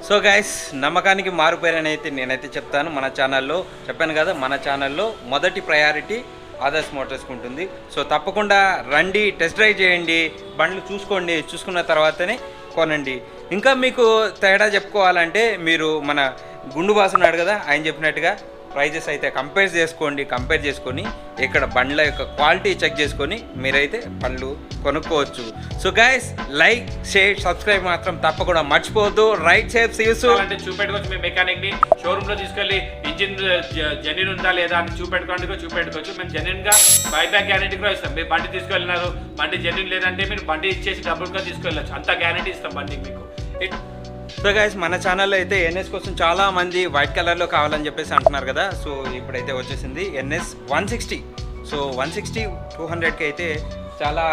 So guys, నమ్మకానికి మారుపేరని అయితే నేనైతే చెప్తాను. మన ఛానల్లో చెప్పాను కదా, మన ఛానల్లో మొదటి ప్రయారిటీ ఆదర్శ్ మోటార్స్కి ఉంటుంది. సో తప్పకుండా రండి, టెస్ట్ డ్రైవ్ చేయండి, బండ్లు చూసుకోండి, చూసుకున్న తర్వాతనే కొనండి. ఇంకా మీకు తేడా చెప్పుకోవాలంటే మీరు మన గుండు బాస్ ఉన్నాడు కదా, ఆయన చెప్పినట్టుగా ప్రైజెస్ అయితే కంపేర్ చేసుకొని ఇక్కడ బండ్ల యొక్క క్వాలిటీ చెక్ చేసుకొని మీరైతే బండ్లు కొనుక్కోవచ్చు. So guys, like, share, subscribe మాత్రం తప్పకుండా మర్చిపోవద్దు. రైట్ సేఫ్ సీయూస్ అంటే చూపెట్టుకోవచ్చు. మీ మెకానిక్ ని షోరూమ్ లో తీసుకెళ్లి ఇంజిన్ జెన్యున్ ఉందా లేదా అని చూపెట్టుకోవచ్చు. మేము జెన్యున్ గా బైబ్యాక్ గ్యారెంటీ కూడా ఇస్తాం. మీరు బండి తీసుకెళ్ళినారు, బండి జెన్యున్ లేదంటే మీరు బండి ఇచ్చేసి డబ్బులుగా తీసుకెళ్ళచ్చు. అంత గ్యారెంటీ ఇస్తాం బండికి మీకు. సో గైస్, మన ఛానల్లో అయితే ఎన్ఎస్ కోసం చాలా మంది వైట్ కలర్లో కావాలని చెప్పేసి అంటున్నారు కదా. సో ఇప్పుడైతే వచ్చేసింది ఎన్ఎస్ 160. సో 160 200కి అయితే చాలా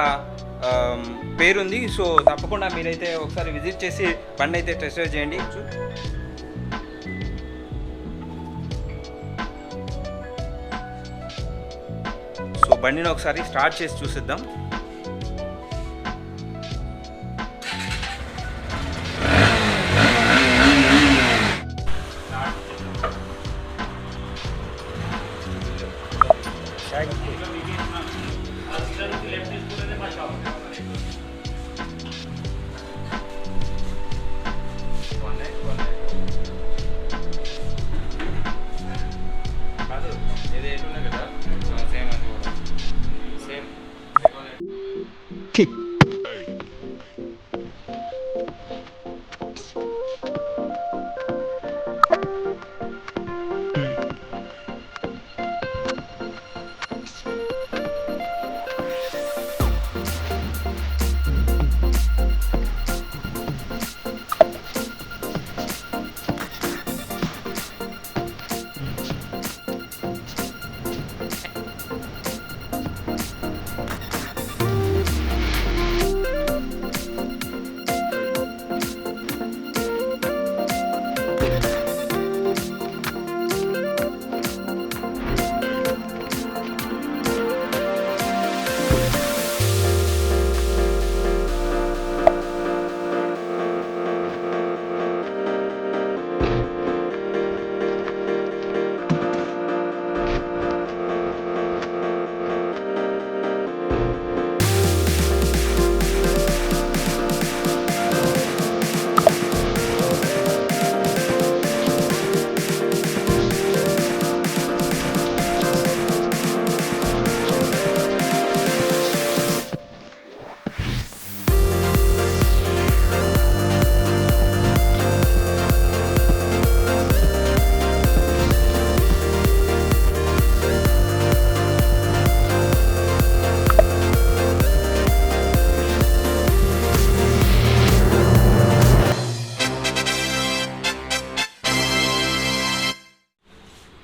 పేరుంది. సో తప్పకుండా మీరైతే ఒకసారి విజిట్ చేసి బండి అయితే టెస్ట్ డ్రైవ్ చేయండి. సో బండిని ఒకసారి స్టార్ట్ చేసి చూసిద్దాం.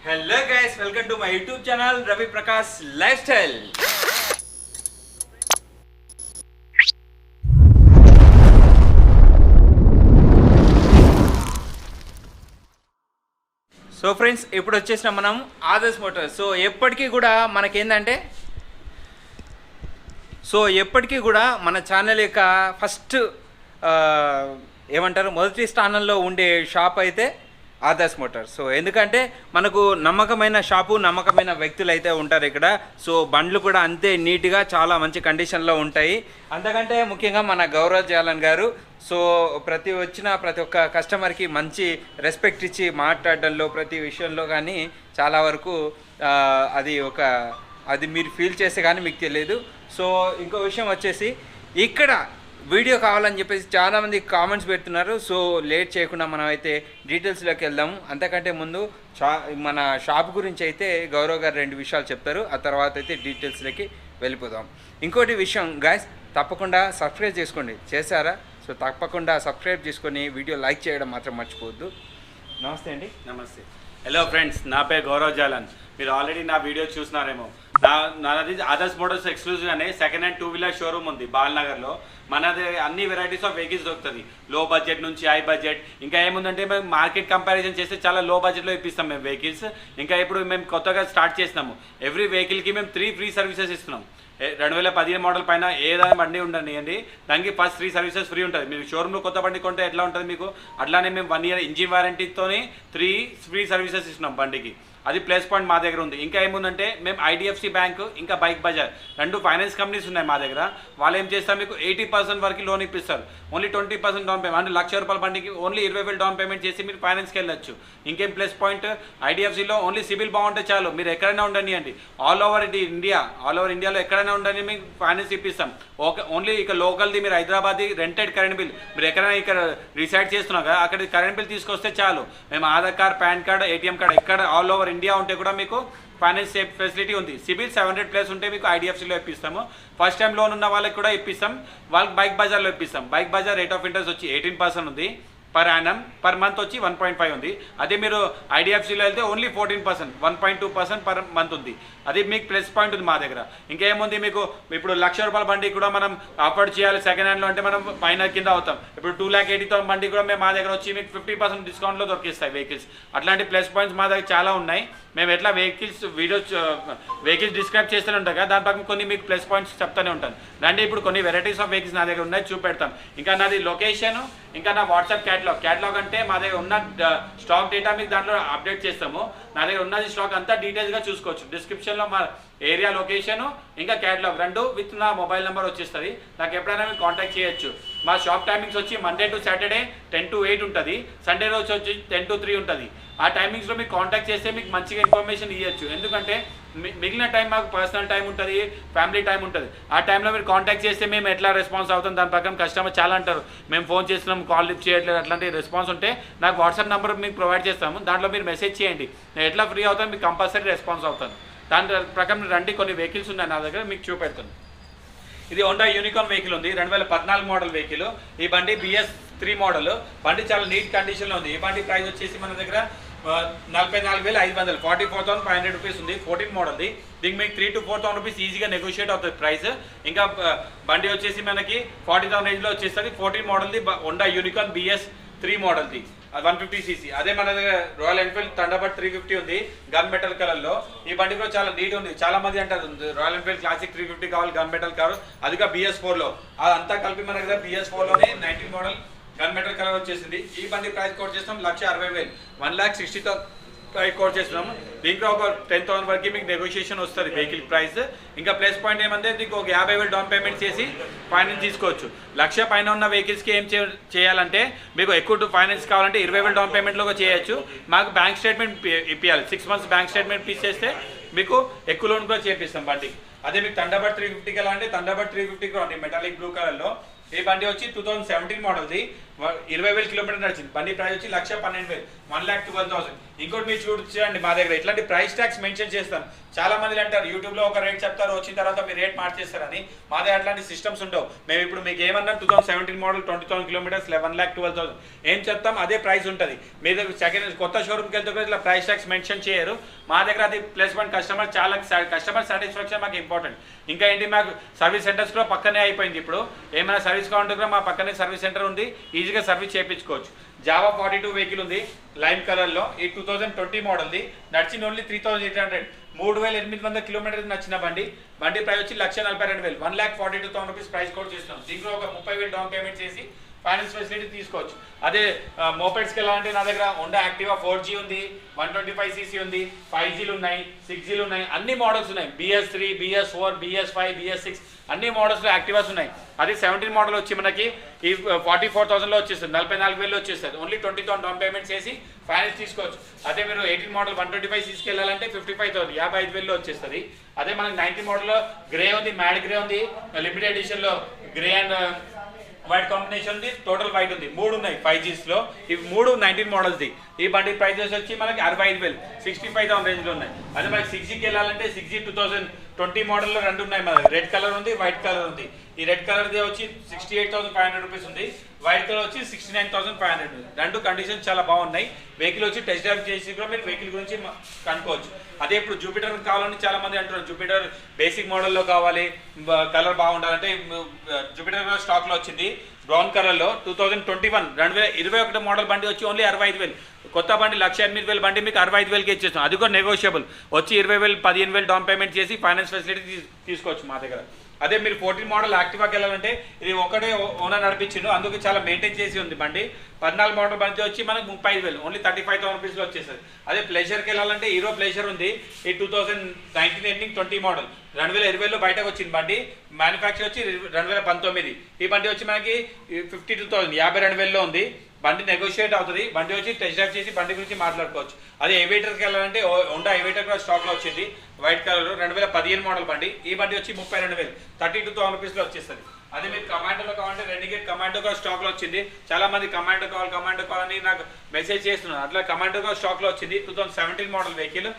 Hello guys, welcome to my YouTube channel Ravi Prakash lifestyle. So friends, ఇప్పుడు వచ్చేసిన మనం ఆదర్శ్ మోటార్స్. సో ఎప్పటికీ కూడా మన ఛానల్ యొక్క ఫస్ట్ మొదటి స్థానంలో ఉండే షాప్ అయితే ఆదర్శ్ మోటార్స్. సో ఎందుకంటే మనకు నమ్మకమైన షాపు, నమ్మకమైన వ్యక్తులు అయితే ఉంటారు ఇక్కడ. సో బండ్లు కూడా అంతే నీట్గా చాలా మంచి కండిషన్లో ఉంటాయి. అంతకంటే ముఖ్యంగా మన గౌరవ్ జాలన్ గారు సో ప్రతి ఒక్క కస్టమర్కి మంచి రెస్పెక్ట్ ఇచ్చి మాట్లాడడంలో, ప్రతి విషయంలో కానీ చాలా వరకు అది మీరు ఫీల్ చేస్తే కానీ మీకు తెలియదు. సో ఇంకో విషయం వచ్చేసి, ఇక్కడ వీడియో కావాలని చెప్పేసి చాలామంది కామెంట్స్ పెడుతున్నారు. సో లేట్ చేయకుండా మనం అయితే డీటెయిల్స్లోకి వెళ్దాం. అంతకంటే ముందు మన షాప్ గురించి అయితే గౌరవ్ గారు 2 విషయాలు చెప్తారు. ఆ తర్వాత అయితే డీటెయిల్స్లోకి వెళ్ళిపోదాం. ఇంకోటి విషయం గాయస్, తప్పకుండా సబ్స్క్రైబ్ చేసుకోండి. చేశారా? సో తప్పకుండా సబ్స్క్రైబ్ చేసుకొని వీడియో లైక్ చేయడం మాత్రం మర్చిపోవద్దు. నమస్తే అండి. నమస్తే. హలో ఫ్రెండ్స్, నా పేరు గౌరవ్ జాలన్. మీరు ఆల్రెడీ నా వీడియో చూసినారేమో. నాది ఆదర్శ్ మోటార్స్ ఎక్స్క్లూజివ్గానే సెకండ్ హ్యాండ్ 2-వీలర్ షోరూమ్ ఉంది బాల్నగర్లో. మనది అన్ని వెరైటీస్ ఆఫ్ వెహికల్స్ దొరుకుతుంది, లో బడ్జెట్ నుంచి హై బడ్జెట్. ఇంకా ఏముందంటే మేము మార్కెట్ కంపారిజన్ చేస్తే చాలా లో బడ్జెట్లో ఇప్పిస్తాం మేము వెహికల్స్. ఇంకా ఇప్పుడు మేము కొత్తగా స్టార్ట్ చేసినాము, ఎవ్రీ వెహికల్కి మేము 3 ఫ్రీ సర్వీసెస్ ఇస్తున్నాం. 2015 మోడల్ పైన ఏదైనా బండి ఉండనియండి, దానికి ఫస్ట్ 3 సర్వీసెస్ ఫ్రీ ఉంటుంది. మీరు షోరూమ్లో కొత్త బండి కొంటే ఎట్లా ఉంటుంది మీకు, అట్లానే మేము 1 ఇయర్ ఇంజిన్ వారంటీతోనే 3 ఫ్రీ సర్వీసెస్ ఇస్తున్నాం బండికి. అది ప్లస్ పాయింట్ మా దగ్గర ఉంది. ఇంకా ఏముందంటే మేము ఐడిఎఫ్సి బ్యాంకు ఇంకా బైక్ బజార్ 2 ఫైనాన్స్ కంపెనీస్ ఉన్నాయి మా దగ్గర. వాళ్ళు ఏం చేస్తారు, మీకు 80% వరకు లోన్ ఇప్పిస్తారు. ఓన్లీ 20% డౌన్ పేమెంట్, అంటే ₹1,00,000 బండికి ఓన్లీ 20,000 డౌన్ పేమెంట్ చేసి మీరు ఫైనాన్స్కి వెళ్ళొచ్చు. ఇంకేం ప్లస్ పాయింట్, ఐడిఎఫ్సిలో ఓన్లీ సిబిల్ బాగుంటే చాలు, మీరు ఎక్కడైనా ఉండనియండి, ఆల్ ఓవర్ ఇండియాలో ఎక్కడైనా ఉండని మీకు ఫైనాన్స్ ఇప్పిస్తాం. ఓన్లీ ఇక లోకల్ది మీరు హైదరాబాద్ రెంటెడ్ కరెంట్ బిల్, మీరు ఎక్కడైనా ఇక్కడ రిసైడ్ చేస్తున్నారు కదా అక్కడ కరెంట్ బిల్ తీసుకొస్తే చాలు, మేము Aadhaar card, pan card, ATM card ఎక్కడ ఆల్ ఓవర్ ఇండియా ఉంటే కూడా మీకు ఫైనాన్స్ ఫెసిలిటీ ఉంది. సిబిల్ 700+ ఉంటే మీకు ఐడిఎఫ్సిలో ఇప్పిస్తాము. ఫస్ట్ టైం లోన్ ఉన్న వాళ్ళకి కూడా ఇప్పిస్తాం. వాళ్ళకి బైక్ బజార్లో ఇప్పిస్తాం. Bike Bazaar rate of interest వచ్చి 18% ఉంది పర్ యానం, పర్ మంత్ వచ్చి 1.5 ఉంది. అదే మీరు ఐడిఎఫ్సిలో వెళ్తే ఓన్లీ 14%, 1.2% పర్ మంత్ ఉంది. అది మీకు ప్లస్ పాయింట్ ఉంది మా దగ్గర. ఇంకేముంది, మీకు ఇప్పుడు ₹1,00,000 బండి కూడా మనం అఫోర్డ్ చేయాలి సెకండ్ హ్యాండ్లో అంటే మనం పైన కింద అవుతాం. ఇప్పుడు 2,80,000 బండి కూడా మేము మా దగ్గర వచ్చి మీకు 50% డిస్కౌంట్లో దొరికిస్తాయి వెహికల్స్. అట్లాంటి ప్లస్ పాయింట్స్ మా దగ్గర చాలా ఉన్నాయి. మేము ఎట్లా వెహికల్స్ డిస్క్రైబ్ చేస్తూనే ఉంటాం కదా, దాని పక్కన కొన్ని మీకు ప్లస్ పాయింట్స్ చెప్తూనే ఉంటాను. రండి, ఇప్పుడు కొన్ని వెరైటీస్ ఆఫ్ వెహికల్స్ నా దగ్గర ఉన్నాయి, చూపెడతాం. ఇంకా నాది లొకేషన్, ఇంకా నా వాట్సాప్ క్యాటలాగ్ అంటే మా దగ్గర ఉన్న స్టాక్ డేటా మీకు దాంట్లో అప్డేట్ చేస్తాము. నా దగ్గర ఉన్నది స్టాక్ అంతా డీటెయిల్స్గా చూసుకోవచ్చు. డిస్క్రిప్షన్లో మా ఏరియా లొకేషన్ ఇంకా క్యాటలాగ్ 2 విత్ నా మొబైల్ నెంబర్ వచ్చేస్తుంది. నాకు ఎప్పుడైనా మీరు కాంటాక్ట్ చేయొచ్చు. మా షాప్ టైమింగ్స్ వచ్చి మండే టు సాటర్డే 10 to 8 ఉంటుంది, సండే రోజు వచ్చి 10 to 3 ఉంటుంది. ఆ టైమింగ్స్లో మీకు కాంటాక్ట్ చేస్తే మీకు మంచిగా ఇన్ఫర్మేషన్ ఇవ్వచ్చు. ఎందుకంటే మిగిలిన టైం మాకు పర్సనల్ టైం ఉంటుంది, ఫ్యామిలీ టైం ఉంటుంది. ఆ టైంలో మీరు కాంటాక్ట్ చేస్తే మేము ఎట్లా రెస్పాన్స్ అవుతాం దాని ప్రకారం కస్టమర్ చాలా అంటారు, మేము ఫోన్ చేస్తున్నాం కాల్ లిఫ్ట్ చేయట్లేదు, అట్లాంటి రెస్పాన్స్ ఉంటే నాకు వాట్సాప్ నెంబర్ మీకు ప్రొవైడ్ చేస్తాము. దాంట్లో మీరు మెసేజ్ చేయండి, నేను ఎట్లా ఫ్రీ అవుతాను మీకు కంపల్సరీ రెస్పాన్స్ అవుతాను. దాని ప్రకారం రండి, కొన్ని వెహికల్స్ ఉన్నాయి నా దగ్గర మీకు చూపెడతాను. ఇది హోండా యూనికార్న్ వెహికల్ ఉంది, 2014 మోడల్ వెహికల్. ఈ బండి BS3 మోడల్ బండి, చాలా నీట్ కండిషన్లో ఉంది. ఈ బండి ప్రైస్ వచ్చేసి మన దగ్గర 44,500, 44,500 రూపీస్ ఉంది. 14 మోడల్ది. దీనికి మీకు 3,000 to 4,000 రూపీస్ ఈజీగా నెగోషియేట్ అవుతుంది ప్రైస్. ఇంకా బండి వచ్చేసి మనకి 40,000 రేంజ్లో వచ్చేస్తుంది. 14 మోడల్ది హోండా యూనికార్న్ BS3 మోడల్ది, 150cc. అదే మన దగ్గర రాయల్ ఎన్ఫీల్డ్ థండర్బర్డ్ 350 ఉంది, గన్ మెటల్ కలర్లో. ఈ బండి కూడా చాలా నీట్ ఉంది. చాలా మంది అంటారు రాయల్ ఎన్ఫీల్డ్ క్లాసిక్ 350 కావాలి, గన్ మెటల్ కారు, అదిగా BS4లో. అదంతా కలిపి మన దగ్గర BS4లోనే 19 మోడల్ గన్ మెటల్ కలర్ వచ్చేసింది. ఈ బండి ప్రైస్ కోట్ చేస్తాం 1,60,000, 1,60,000 ప్రైస్ కోట్ చేస్తున్నాము. దీంట్లో ఒక 10,000 వరకు మీకు నెగోషియేషన్ వస్తుంది వెహికల్ ప్రైస్. ఇంకా ప్లస్ పాయింట్ ఏమంటే దీనికి ఒక 50,000 డౌన్ పేమెంట్ చేసి ఫైనాన్స్ తీసుకోవచ్చు. 1,00,000 పైన ఉన్న వెహికల్స్కి ఏం చేయాలంటే మీకు ఎక్కువ ఫైనాన్స్ కావాలంటే 20,000 డౌన్ పేమెంట్లో చేయొచ్చు. మాకు బ్యాంక్ స్టేట్మెంట్ ఇప్పించాలి, 6 months బ్యాంక్ స్టేట్మెంట్ చేస్తే మీకు ఎక్కువ లోన్ కూడా చేపిస్తాం బండికి. అదే మీకు థండర్బర్డ్ 350 ఎలా అంటే థండర్బర్డ్ 350 కూడా ఉంది మెటాలిక్ బ్లూ కలర్లో. ఈ బండి వచ్చి 2017 మోడల్ది, 20,000 కిలోమీటర్ నడిచింది. బండి ప్రైస్ వచ్చి 1,12,000, 1,12,000. ఇంకోటి మీరు చూడండి, మా దగ్గర ఇట్లాంటి ప్రైస్ ట్యాక్స్ మెన్షన్ చేస్తాం. చాలా మంది అంటారు యూట్యూబ్లో ఒక రేట్ చెప్తారు, వచ్చిన తర్వాత మీరు రేట్ మార్చేస్తారని. మా దగ్గర అట్లాంటి సిస్టమ్స్ ఉండవు. మేము ఇప్పుడు మీకు ఏమన్నా 2017 మోడల్ 20,000 కిలోమీటర్స్ 1,12,000 ఏం చెప్తాం అదే ప్రైస్ ఉంటుంది. మీ దగ్గర సెకండ్ కొత్త షోరూమ్కి వెళ్తే ఇట్లా ప్రైస్ ట్యాక్స్ మెన్షన్ చేయరు. మా దగ్గర అది ప్లస్ పాయింట్, కస్టమర్ సాటిస్ఫాక్షన్ మాకు ఇంపార్టెంట్. ఇంకా ఏంటి, మాకు సర్వీస్ సెంటర్స్ కూడా పక్కనే అయిపోయింది. ఇప్పుడు ఏమైనా సర్వీస్ కావాలంటే కూడా మా పక్కనే సర్వీస్ సెంటర్ ఉంది, ఈజీగా సర్వీస్ చేయించుకోవచ్చు. జావా 42 వెహికల్ ఉంది లైమ్ కలర్లో. ఈ 2020 మోడల్ది, నడిచింది ఓన్లీ 3,800, 3,800 కిలోమీటర్స్ నచ్చిన బండి. బండి ప్రైస్ వచ్చి 1,42,000, 1,42,000 రూపీస్ ప్రైస్ కోట్ చేస్తున్నాం. దీంట్లో ఒక 30,000 డౌన్ పేమెంట్ చేసి ఫైనాన్స్ ఫెసిలిటీ తీసుకోవచ్చు. అదే మోపెడ్స్కి ఎలా అంటే నా దగ్గర హోండా యాక్టివా 4G ఉంది, 125cc ఉంది, 5Gలు ఉన్నాయి, 6Gలు ఉన్నాయి, అన్ని మోడల్స్ ఉన్నాయి. BS3, BS4, BS5, BS6 అన్ని మోడల్స్లో యాక్టివాస్ ఉన్నాయి. అది 17 మోడల్ వచ్చి మనకి ఈ 44,000లో వచ్చేస్తుంది, 44,000లో వచ్చేస్తుంది. ఓన్లీ 20,000 డౌన్ పేమెంట్ చేసి ఫైనాన్స్ తీసుకోవచ్చు. అదే మీరు 18 మోడల్ 125cc వెళ్ళాలంటే 55,000, 55,000లో వచ్చేస్తుంది. అదే మనకి 19 మోడల్లో గ్రే ఉంది, మ్యాడ్ గ్రే ఉంది, లిమిటెడ్ ఎడిషన్లో గ్రే అండ్ వైట్ కాంబినేషన్ ఉంది, టోటల్ వైట్ ఉంది. 3 ఉన్నాయి 5Gsలో. ఇవి 3 19 మోడల్స్ది. ఈ బండి ప్రైజెస్ వచ్చి మనకి 65,000, 65,000 రేంజ్లో ఉన్నాయి. అదే మనకి 6Gకి వెళ్ళాలంటే 6G 2020 మోడల్లో 2 ఉన్నాయి. మన రెడ్ కలర్ ఉంది, వైట్ కలర్ ఉంది. ఈ రెడ్ కలర్ది వచ్చి 68,500 రూపీస్ ఉంది, వైట్ కలర్ వచ్చి 69,500. రెండు కండిషన్ చాలా బాగున్నాయి. వెహికల్ వచ్చి టెస్ట్ డ్రైవ్ చేసి కూడా మీరు వెహికల్ గురించి కనుక్కోవచ్చు. అదే ఇప్పుడు జూపిటర్ కావాలని చాలా మంది అంటున్నారు, జూపిటర్ బేసిక్ మోడల్లో కావాలి, కలర్ బాగుండాలంటే జూపిటర్ స్టాక్లో వచ్చింది బ్రౌన్ కలర్లో 2021 మోడల్ బండి వచ్చి ఓన్లీ 65,000. కొత్త బండి 1,08,000 బండి మీకు 65,000కి ఇచ్చేస్తాం. అది కూడా నెగోషియబుల్. వచ్చి 20,000 15,000 డౌన్ పేమెంట్ చేసి ఫైనాన్స్ ఫెసిలిటీ తీసుకోవచ్చు మా దగ్గర. అదే మీరు 14 మోడల్ యాక్టివాకి వెళ్ళాలంటే ఇది ఒకటే ఓనర్ నడిపించిండు, అందుకు చాలా మెయింటైన్ చేసి ఉంది బండి. 14 మోడల్ బండి వచ్చి మనకు 35,000 ఓన్లీ 35,000 రూపీస్లో వచ్చేస్తుంది. అదే ప్లెజర్కి వెళ్ళాలంటే హీరో ప్లెజర్ ఉంది, ఈ 2019 ఎండింగ్ 20 మోడల్ 2020లో బయటకు వచ్చింది బండి. మ్యానుఫ్యాక్చర్ వచ్చి 2019. ఈ బండి వచ్చి మనకి 52,000 52,000లో ఉంది. బండి నెగోషియేట్ అవుతుంది. బండి వచ్చి టెస్ట్ డ్రైవ్ చేసి బండి గురించి మాట్లాడుకోవచ్చు. అదే ఏవియేటర్కి వెళ్ళాలంటే హోండా ఏవియేటర్ కూడా స్టాక్లో వచ్చింది వైట్ కలర్ 2015 మోడల్ బండి. ఈ బండి వచ్చి 32,000 32,000 రూపీస్లో వచ్చేస్తుంది. అదే మీరు కమాండోలో కావాలంటే రెనిగేట్ కమాండో కూడా స్టాక్లో వచ్చింది. చాలా మంది కమాండో కావాలని నాకు మెసేజ్ చేస్తున్నారు. అట్లా కమాండో కూడా స్టాక్లో వచ్చింది. 2017 మోడల్ వెహికల్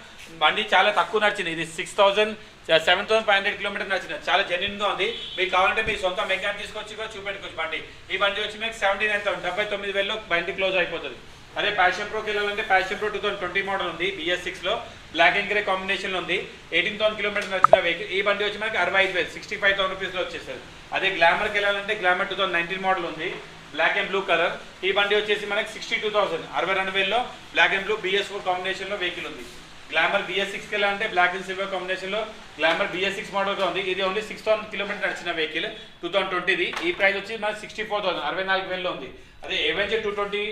బండి చాలా తక్కువ నడిచింది. ఇది 7,500 కిలోమీటర్ నచ్చింది. చాలా జెన్యున్గా ఉంది. మీకు కావాలంటే మీ సొంత మెకానిక్ తీసుకొచ్చి కూడా చూపెట్టుకోవచ్చు బండి. ఈ బండి వచ్చి మీకు 79,000 79,000లో బండి క్లోజ్ అయిపోతుంది. అదే ప్యాషన్ ప్రోకి వెళ్ళాలంటే ప్యాషన్ ప్రో 2020 మోడల్ ఉంది, BS6లో బ్లాక్ అండ్ గ్రే కాంబినేషన్లో ఉంది. 18,000 కిలోమీటర్ నచ్చిన వెహికల్. ఈ బండి వచ్చి మనకి 65,000 65,000 రూపీస్లో వచ్చేస్తుంది. అదే గ్లామర్కి వెళ్ళాలంటే గ్లామర్ 2019 మోడల్ ఉంది, బ్లాక్ అండ్ బ్లూ కలర్. ఈ బండి వచ్చేసి మనకి 62,000 62,000లో బ్లాక్ అండ్ బ్లూ BS4 కాంబినేషన్లో వెహికల్ ఉంది. గ్లామర్ BS6కి వెళ్ళాలంటే బ్లాక్ అండ్ సిల్వర్ కాంబినేషన్లో గ్లామర్ BS6 మోడల్గా ఉంది. ఇది ఓన్లీ 6,000 కిలోమీటర్ నడిచిన వెహికల్ 2020ది. ఈ ప్రైస్ వచ్చి మనకి 64,000 64,000లో ఉంది. అదే ఎవెంజర్ 220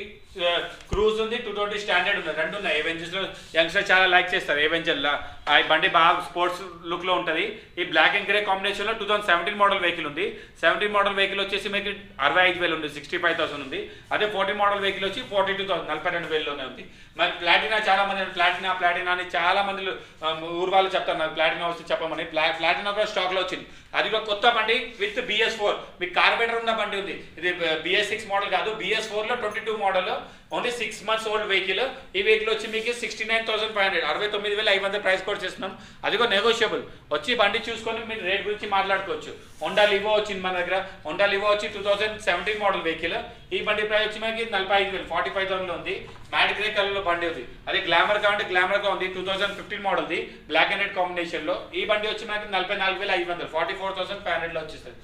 క్రూజ్ ఉంది, 220 స్టాండర్డ్ ఉంది. రెండు ఉన్నాయి. ఎవెంజర్స్లో యంగ్స్టర్ చాలా లైక్ చేస్తారు. ఎవెంజర్లో ఆ బండి బాగా స్పోర్ట్స్ లుక్లో ఉంటుంది. ఈ బ్లాక్ అండ్ గ్రే కాంబినేషన్లో 2017 మోడల్ వెహికల్ ఉంది. 17 మోడల్ వెహికల్ వచ్చేసి మీకు 65,000 ఉంది, 65,000 ఉంది. అదే 14 మోడల్ వెహికల్ వచ్చి 42,000 42,000లోనే ఉంది. మరి ప్లాటినా చాలా మంది ప్లాటినా అని చాలా మంది ఊరు వాళ్ళు చెప్తారు నాకు ప్లాటినా వస్తే చెప్పమని. ప్లాటినా కూడా స్టాక్లో వచ్చింది. అది కూడా కొత్త బండి విత్ BS4 మీకు కార్బేటర్ ఉన్న బండి ఉంది. ఇది BS6 మోడల్ కాదు, BS4లో 22 model only 6 months old vehicle. ఈ వెహికల్ వచ్చి మీకు 69,500 69,500 ప్రైస్ కోడ్ చేస్తున్నాం. అది కూడా నెగోషియబుల్. వచ్చి బండి చూసుకొని మీరు రేట్ గురించి మాట్లాడుకోవచ్చు. హోండా లివో వచ్చింది మన దగ్గర. హోండా లివో వచ్చి 2017 మోడల్ వెహికల్. ఈ బండి ప్రైస్ వచ్చి మనకి 45,000 45,000లో ఉంది. మ్యాట్ గ్రే కలర్లో బండి ఉంది. అది గ్లామర్ కావాలంటే గ్లామర్గా ఉంది, 2015 మోడల్ది బ్లాక్ అండ్ రెడ్ కాంబినేషన్లో. ఈ బండి వచ్చి మనకి 44,500 44,500లో వచ్చేస్తుంది.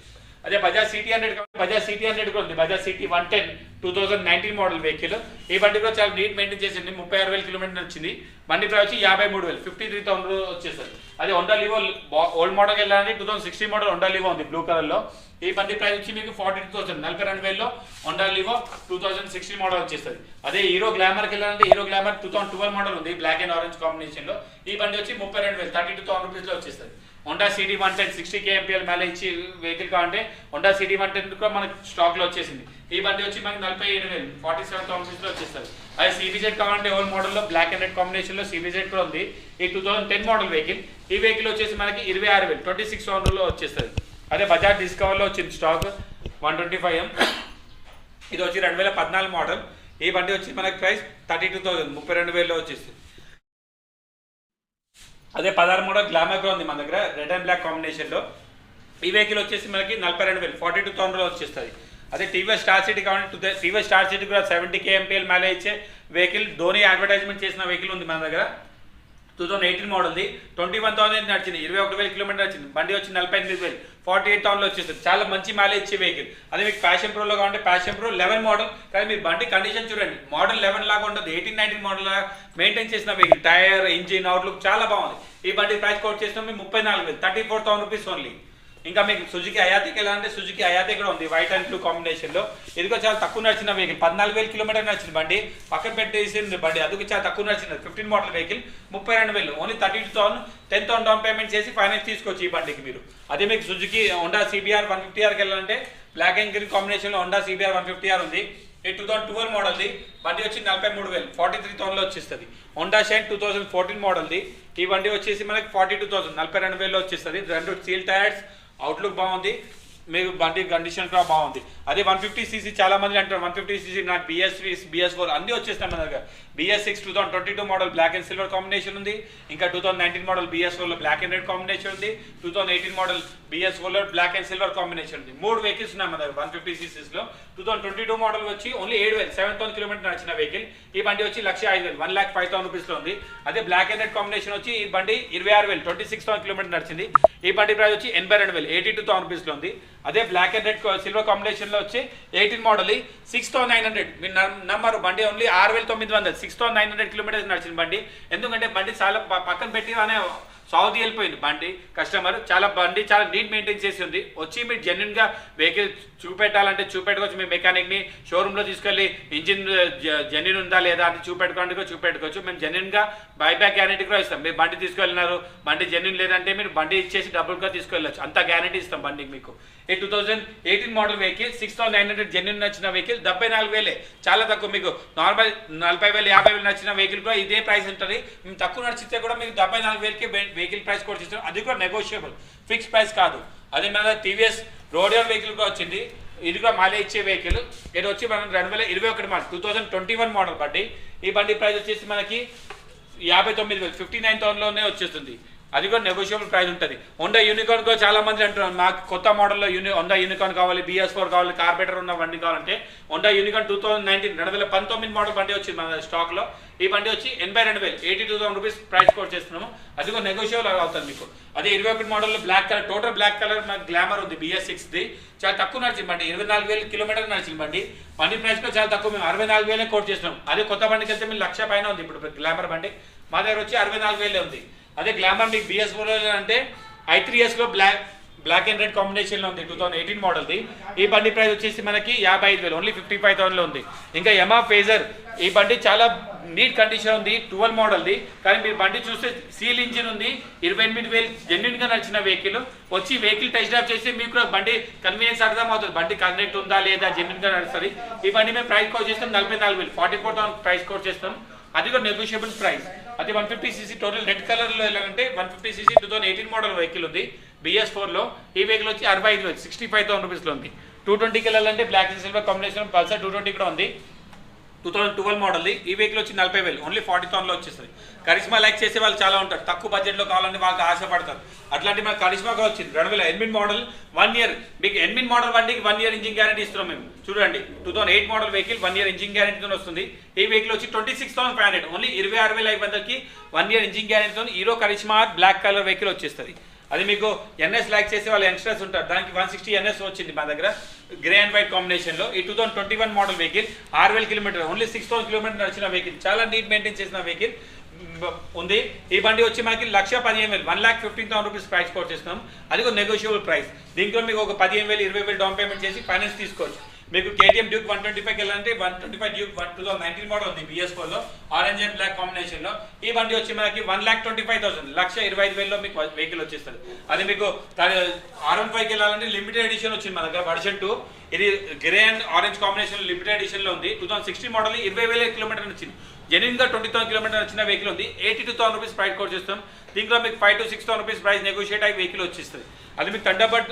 అదే బజాజ్ సిటీ 100 కూడా ఉంది. Bajaj city 110 2019 model vehicle. ఈ బండి కూడా చాలా నీట్ మెయింటైన్ చేసింది. 36,000 కిలోమీటర్ వచ్చింది. బండి ప్రైస్ వచ్చి 53,000 53,000 వచ్చేస్తుంది. అదే హోండా లివో ఓల్డ్ మోడల్ వెళ్ళాలంటే 2016 మోడల్ హోండా లివో ఉంది బ్లూ కలర్లో. ఈ బండి ప్రైస్ వచ్చి మీకు 42,000 42,000లో హోండా లివో 2016 మోడల్ వచ్చేస్తుంది. అదే హీరో గ్లామర్కి వెళ్ళాలంటే హీరో గ్లామర్ 2012 మోడల్ ఉంది బ్లాక్ అండ్ ఆరెంజ్ కాంబినేషన్లో. ఈ బండి వచ్చి 32,000 32,000 రూపీస్లో వచ్చేస్తుంది. హోండా సిటీ 110 60 kmpl మైలేజ్ ఇచ్చి వెహికల్ కావాలంటే హోండా సిటీ 110 కూడా మనకి స్టాక్లో వచ్చేసింది. ఈ బండి వచ్చి మనకి 47,000 47,000 రూపీస్లో వచ్చేస్తుంది. అదే CBZ కావాలంటే ఓల్డ్ మోడల్లో బ్లాక్ అండ్ రెడ్ కాంబినేషన్లో CBZ కూడా ఉంది. ఈ 2010 మోడల్ వెహికల్. ఈ వెహికల్ వచ్చేసి మనకి 26,000 26,000లో వచ్చేస్తుంది. అదే బజాజ్ డిస్కవర్లో వచ్చింది స్టాక్ 125M. ఇది వచ్చి 2014 మోడల్. ఈ బండి వచ్చి మనకి ప్రైస్ 32,000 32,000లో వచ్చేస్తుంది. అదే 16 మోడల్ గ్లామర్ కూడా ఉంది మన దగ్గర రెడ్ అండ్ బ్లాక్ కాంబినేషన్లో. ఈ వెహికల్ వచ్చేసి మనకి 42,000 42,000లో వచ్చేస్తుంది. అదే టీవీఎస్ స్టార్ సిటీ కావాలంటే టీవీఎస్ స్టార్ సిటీ కూడా 70 kmpl మైలేజ్ ఇచ్చే వెహికల్. ధోని అడ్వర్టైజ్మెంట్ చేసిన వెహికల్ ఉంది మన దగ్గర. 2018 మోడల్ది 21,000 నడిచింది. 21,000 కిలోమీటర్ వచ్చింది. బండి వచ్చి 48,000 48,000లో వచ్చేస్తుంది. చాలా మంచి మైలేజ్ ఇచ్చే వెహికల్. అదే మీకు ప్యాషన్ ప్రోలో కావాలంటే ప్యాషన్ ప్రో 11 మోడల్. కానీ మీరు బండి కండిషన్ చూడండి, మోడల్ 11 లాగా ఉండదు, 18 19 మోడల్ లాగా మెయింటైన్ చేసిన వెహికల్. టైర్ ఇంజిన్ అవుట్లుక్ చాలా బాగుంది. ఈ బండి ప్రైస్ కోట్ చేసినా మీకు 34,000 34,000 రూపీస్ ఓన్లీ. ఇంకా మీకు సుజుకి అయాతికి ఎలా అంటే సుజుకి అయాతి కూడా ఉంది వైట్ అండ్ బ్లూ కాంబినేషన్లో. ఇది కూడా చాలా తక్కువ నడిచిన వెహికల్. 14,000 కిలోమీటర్ నడిచింది బండి. పక్కన పెట్టేసింది బండి. అది చాలా తక్కువ నడిచింది. 15 model vehicle 32,000 only 32,000 10,000 down payment చేసి ఫైనాన్స్ తీసుకోవచ్చు ఈ బండికి మీరు. అదే మీకు సుజుకి హోండా CBR 150R వెళ్ళాలంటే బ్లాక్ అండ్ గ్రీన్ కాంబినేషన్లో హోండా CBR 150R ఉంది. ఈ 2012 మోడల్ది. బండి వచ్చి 43,000 43,000లో వచ్చేస్తుంది. Honda shine 2014 మోడల్ది. ఈ బండి వచ్చేసి మనకి 42,000 42,000లో వచ్చేస్తుంది. రెండు సీల్ టైర్స్, అవుట్లుక్ బాగుంది. మీకు బండి కండిషన్ కూడా బాగుంది. అదే 150cc చాలా మంది అంటారు 150cc నాకు BS4 అన్నీ వచ్చేస్తాయి మన దగ్గర. BS6 2022 model black and silver combination ఉంది. ఇంకా 2019 మోడల్ BS4లో బ్లాక్ అండ్ రెడ్ కాంబినేషన్ ఉంది. 2018 మోడల్ BS4లో బ్లాక్ అండ్ సిల్వర్ కాంబినేషన్ ఉంది. 3 వెహికల్స్ ఉన్నాయి మన దగ్గర 150ccలో. 2022 మోడల్ వచ్చి ఓన్లీ 7,000 కిలోమీటర్ నడిచిన వెహికల్. ఈ బండి వచ్చి 1,05,000 1,05,000 రూపీస్లో ఉంది. అదే బ్లాక్ అండ్ రెడ్ కాంబినేషన్ వచ్చి ఈ బండి 26,000 26,000 కిలోమీటర్ నడిచింది. ఈ బండి ప్రైస్ వచ్చి 82,000 82,000 రూపీస్లో ఉంది. అదే బ్లాక్ అండ్ రెడ్ సిల్వర్ కాంబినేషన్లో వచ్చి 18 మోడల్ 6,900 మీరు నమ్మరు బండి ఓన్లీ 6,900 6,900 కిలోమీటర్స్ నడిచిన బండి. ఎందుకంటే బండి చాలా పక్కన పెట్టి అనే సౌదీ వెళ్ళిపోయింది బండి కస్టమర్. చాలా బండి చాలా నీట్ మెయింటైన్ చేసి ఉంది. వచ్చి మీరు జెన్యున్గా వెహికల్ చూపెట్టాలంటే చూపెట్టుకోవచ్చు. మీ మెకానిక్ని షోరూంలో తీసుకెళ్ళి ఇంజిన్ జెన్యున్ ఉందా లేదా అని చూపెట్టుకోవచ్చు. మేము జెన్యున్గా బైబ్యాక్ గ్యారెంటీ కూడా ఇస్తాం. మీరు బండి తీసుకెళ్ళినారు బండి జెన్యున్ లేదంటే మీరు బండి ఇచ్చేసి డబ్బులుగా తీసుకెళ్ళచ్చు. అంత గ్యారెంటీ ఇస్తాం బండికి మీకు. ఈ 2018 మోడల్ వెహికల్ 6,900 జెన్యున్ నచ్చిన వెహికల్ 74,000 చాలా తక్కువ. మీకు నార్మల్ 40,000 50,000 నచ్చిన వెహికల్ కూడా ఇదే ప్రైస్ ఉంటుంది. మేము తక్కువ నడిచితే కూడా మీకు 74,000కి వెహికల్ ప్రైస్ కూడా ఇస్తాం. అది కూడా నెగోషియబుల్, ఫిక్స్ ప్రైస్ కాదు. అదే మన TVS రోడియర్ వెహికల్ కూడా వచ్చింది. ఇది కూడా మాలే ఇచ్చే వెహికల్. ఇది వచ్చి మనం 2021 మోడల్ 2021 మోడల్ బండి. ఈ బండి ప్రైస్ వచ్చేసి మనకి 59,000 59,000లోనే వచ్చేస్తుంది. అది కూడా నెగోషియబుల్ ప్రైస్ ఉంటుంది. హోండా యూనికార్న్ కూడా చాలా మంది అంటున్నారు మాకు కొత్త మోడల్లో హోండా యూనికార్న్ కావాలి, BS4 కావాలి, కార్బెటర్ ఉన్న బండి కావాలంటే హోండా యూనికార్న్ 2019 మోడల్ బండి వచ్చింది మన స్టాక్లో. ఈ బండి వచ్చి 82,000 82,000 రూపీస్ ప్రైస్ కోట్ చేస్తున్నాము. అది కూడా నెగోషియబుల్ అవుతుంది మీకు. అదే 21 మోడల్లో black colour total black colour మనకు గ్లామర్ ఉంది BS6ది. చాలా తక్కువ నడిచింది బండి 24,000 కిలోమీటర్లు నడిచింది బండి. బండి ప్రైస్ కూడా చాలా తక్కువ, మేము 64,000 కోట్ చేస్తున్నాం. అదే కొత్త బండికి వెళ్తే మీరు 1,00,000 పైన ఉంది. ఇప్పుడు గ్లామర్ బండి మా దగ్గర వచ్చి 64,000 ఉంది. అదే గ్లామర్ మీకు BS4 అంటే i3Sలో బ్లాక్ అండ్ రెడ్ కాంబినేషన్లో ఉంది 2018 మోడల్ది. ఈ బండి ప్రైస్ వచ్చేసి మనకి 55,000 ఓన్లీ 55,000లో ఉంది. ఇంకా యమా ఫేజర్ ఈ బండి చాలా నీట్ కండిషన్ ఉంది 12 మోడల్ది. కానీ మీరు బండి చూస్తే సీల్ ఇంజిన్ ఉంది. 28,000 జెన్యున్గా నడిచిన వెహికల్. వచ్చి వెహికల్ టెస్ట్ డ్రైవ్ చేసి మీకు బండి కన్వీనియన్స్ అర్థం అవుతుంది. బండి కనెక్ట్ ఉందా లేదా జెన్యున్గా నడుస్తుంది. ఈ బండి మేము ప్రైస్ కోట్ చేస్తాం 44,000 44,000 ప్రైస్ కోట్ చేస్తాం. అది కూడా నెగోషియబుల్ ప్రైస్. అది 150cc టోటల్ రెడ్ కలర్లో ఎలాగంటే 150cc 2018 మోడల్ వెహికల్ ఉంది BS4లో. ఈ వెహికల్ వచ్చి 65,000 65,000 రూపీస్లో ఉంది. 220కి వెళ్ళాలంటే black and silver combination Pulsar 220 కూడా ఉంది 2012 మోడల్ది. ఈ వెహికల్ వచ్చి 40,000 ఓన్లీ 40,000లో వచ్చేస్తుంది. కరిష్మా లైక్ చేసే వాళ్ళు చాలా ఉంటారు, తక్కువ బడ్జెట్లో కావాలని వాళ్ళకి ఆశపడతారు. అట్లాంటి మన కరిష్మా కూడా వచ్చింది 2008 మోడల్ 1 ఇయర్. మీకు 8 మోడల్ బండికి 1 ఇయర్ ఇంజిన్ గ్యారెంటీ ఇస్తున్నాం మేము. చూడండి 2008 మోడల్ వెహికల్ 1 ఇయర్ ఇంజిన్ గ్యారెంటీతో వస్తుంది. ఈ వెహికల్ వచ్చి 26,500 ఓన్లీ 26,500కి 1 ఇయర్ ఇంజిన్ గ్యారెంటీతో Hero Karizma black colour vehicle వచ్చేస్తుంది. అది మీకు NS లైక్ చేసే వాళ్ళు యంగ్స్టర్స్ ఉంటారు, దానికి 160 NS వచ్చింది మా దగ్గర గ్రే అండ్ వైట్ కాంబినేషన్లో. ఈ 2021 model vehicle 6,000 kilometre only 6,000 kilometre నడిచిన వెహికల్. చాలా నీట్ మెయింటైన్ చేసిన వెహికల్ ఉంది. ఈ బండి వచ్చి మనకి 1,15,000 1,15,000 రూపీస్ ప్రైస్ కోట్ చేస్తున్నాం. అది కూడా నెగోషియబుల్ ప్రైస్. దీంట్లో మీకు ఒక 15,000 20,000 డౌన్ పేమెంట్ చేసి ఫైనాన్స్ తీసుకోవచ్చు. మీకు KTM డ్యూక్ 125కి వెళ్ళాలంటే 125 డ్యూక్ 2019 మోడల్ ఉంది BS4లో ఆరెంజ్ అండ్ బ్లాక్ కాంబినేషన్లో. ఈ బండి వచ్చి మనకి 1,25,000 1,25,000లో మీకు వెహికల్ వచ్చేస్తుంది. అది మీకు R15కి వెళ్ళాలంటే లిమిటెడ్ ఎడిషన్ వచ్చింది మన దగ్గర వర్షన్ 2. ఇది grey and orange combination limited ఎడిషన్లో ఉంది. 2016 మోడల్ 20,000 కిలోమీటర్ వచ్చింది. జెన్యున్గా 20,000 కిలోమీటర్ వచ్చిన వెహికల్ ఉంది. 82,000 రూపీస్ ప్రైస్ కోట్ చేస్తాం. దీంట్లో మీకు 5,000 to 6,000 రూపీస్ ప్రైస్ నెగోషియేట్ అయ్యి వెహికల్ వచ్చేస్తుంది. అది మీకు థండర్బర్డ్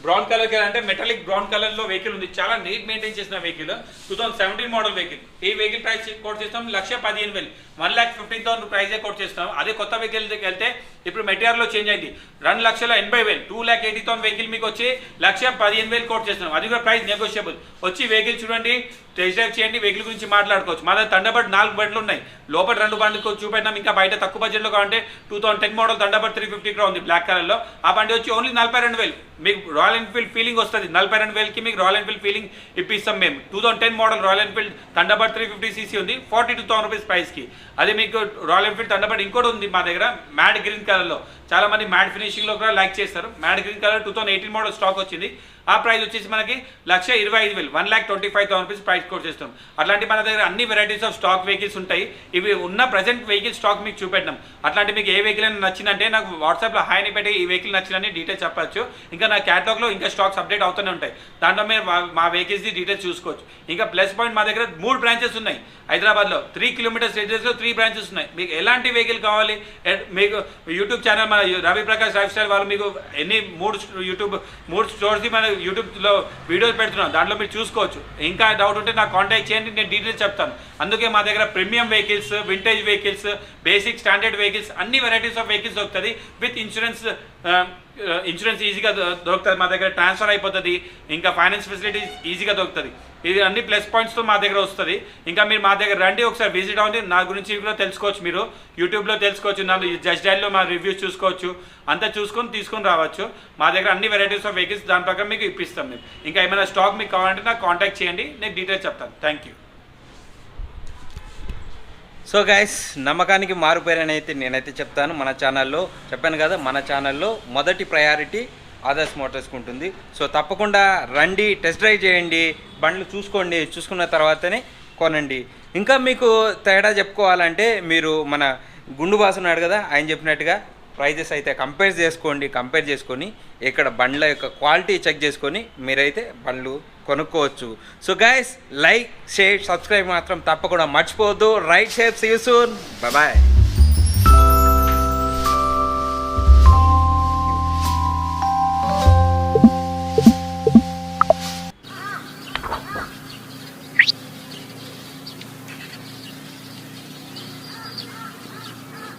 బ్రౌన్ కలర్ అంటే మెటాలిక్ బ్రౌన్ కలర్లో వెహికల్ ఉంది. చాలా నీట్ మెయింటైన్ చేసిన వెహికల్ 2017 మోడల్ వెహికల్. ఈ వెహికల్ ప్రైస్ కోట్ చేస్తాం 1,15,000 1,15,000 ప్రైజే కోట్ చేస్తాం. అదే కొత్త వెహికల్ దగ్గరికి వెళ్తే ఇప్పుడు మెటీరియల్లో చేంజ్ అయింది 2,80,000 2,80,000 వెహికల్ మీకు వచ్చి 1,15,000 కోట్ చేస్తున్నాం. అది కూడా ప్రైస్ నెగోషియబుల్. వచ్చి వెహికల్ చూడండి, టెస్ట్ డ్రైవ్ చేయండి, వెహికల్ గురించి మాట్లాడుకోవచ్చు. మా దగ్గర థండర్బర్డ్ 4 బండ్లు ఉన్నాయి. లోపల 2 బండ్లు చూపెట్టినాం. ఇంకా బయట తక్కువ బడ్జెట్లో కావాలంటే 2010 మోడల్ థండర్బర్డ్ 350 కూడా ఉంది బ్లాక్ కలర్లో. ఆ బండి వచ్చి ఓన్లీ 42,000 మీకు రాయల్ ఎన్ఫీల్డ్ ఫీలింగ్ వస్తుంది. 42,000కి మీకు రాయల్ ఎన్ఫీల్డ్ ఫీలింగ్ ఇప్పిస్తాం మేము. 2010 model royal Enfield Thunderbird 350cc ఉంది 42,000 రూపీస్ ప్రైస్కి. అదే మీకు రాయల్ ఎన్ఫీల్డ్ థండర్బర్డ్ ఇంకోటి ఉంది మా దగ్గర మ్యాట్ గ్రీన్ కలర్లో. చాలా మంది మ్యాట్ ఫినిషింగ్లో కూడా లైక్ చేస్తారు. Matte green colour 2018 model stock వచ్చింది. ఆ ప్రైస్ వచ్చేసి మనకి 1,25,000 1,25,000 రూపీస్ ప్రైస్ కోట్ చేస్తాం. అట్లాంటి మన దగ్గర అన్ని వెరైటీస్ ఆఫ్ స్టాక్ వెహికల్స్ ఉంటాయి. ఇవి ఉన్న ప్రజెంట్ వెహికల్ స్టాక్ మీకు చూపెట్టాం. అట్లాంటి మీకు ఏ వెహికల్ అయినా నచ్చిందంటే నాకు వాట్సాప్లో హాయ్ అని పెట్టి ఈ వెహికల్ నచ్చిందని డీటెయిల్స్ చెప్పచ్చు. ఇంకా నా క్యాటలాగ్లో ఇంకా స్టాక్స్ అప్డేట్ అవుతూనే ఉంటాయి. దాంట్లో మీరు మా వెహికల్స్ది డీటెయిల్స్ చూసుకోవచ్చు. ఇంకా ప్లస్ పాయింట్ మా దగ్గర 3 బ్రాంచెస్ ఉన్నాయి. హైదరాబాద్లో 3 కిలోమీటర్స్ రేడియస్లో 3 బ్రాంచెస్ ఉన్నాయి. మీకు ఎలాంటి వెహికల్ కావాలి, మీకు యూట్యూబ్ ఛానల్ మన రవి ప్రకాష్ లైఫ్ స్టైల్ వాళ్ళు మీకు ఎన్ని 3 స్టోర్స్కి మన యూట్యూబ్లో వీడియోస్ పెడుతున్నాం. దాంట్లో మీరు చూసుకోవచ్చు. ఇంకా డౌట్ ఉంటే నాకు కాంటాక్ట్ చేయండి, నేను డీటెయిల్స్ చెప్తాను. అందుకే మా దగ్గర premium vehicles, vintage vehicles, basic standard vehicles అన్ని వెరైటీస్ ఆఫ్ వెహికల్స్ దొరుకుతుంది. విత్ ఇన్సూరెన్స్ ఈజీగా దొరుకుతుంది. మా దగ్గర ట్రాన్స్ఫర్ అయిపోతుంది. ఇంకా ఫైనాన్స్ ఫెసిలిటీస్ ఈజీగా దొరుకుతుంది. ఇది అన్ని ప్లస్ పాయింట్స్తో మా దగ్గర వస్తుంది. ఇంకా మీరు మా దగ్గర రండి, ఒకసారి విజిట్ అవ్వండి. నా గురించి కూడా తెలుసుకోవచ్చు. మీరు యూట్యూబ్లో తెలుసుకోవచ్చు. నా జస్ట్ డైల్లో మా రివ్యూస్ చూసుకోవచ్చు. అంతా తీసుకొని రావచ్చు. మా దగ్గర అన్ని వెరైటీస్ ఆఫ్ వెహికల్స్ దాని ప్రకారం మీకు ఇప్పిస్తాం. మేము ఇంకా ఏమైనా స్టాక్ మీకు కావాలంటే నాకు కాంటాక్ట్ చేయండి, నేను డీటెయిల్స్ చెప్తాను. Thank you. సో గైస్, నమ్మకానికి మారుపేరని అయితే నేనైతే చెప్తాను. మన ఛానల్లో చెప్పాను కదా, మన ఛానల్లో మొదటి ప్రయారిటీ ఆదర్శ్ మోటార్స్కి ఉంటుంది. సో తప్పకుండా రండి, టెస్ట్ డ్రైవ్ చేయండి, బండ్లు చూసుకోండి. చూసుకున్న తర్వాతనే కొనండి. ఇంకా మీకు తేడా చెప్పుకోవాలంటే మీరు మన గుండు బాస్ ఉన్నాడు కదా, ఆయన చెప్పినట్టుగా ప్రైజెస్ అయితే కంపేర్ చేసుకొని ఇక్కడ బండ్ల యొక్క క్వాలిటీ చెక్ చేసుకొని మీరైతే బండ్లు కొనుక్కోవచ్చు. So guys, like, share, subscribe మాత్రం తప్పకుండా మర్చిపోవద్దు. Right share, see you soon, bye.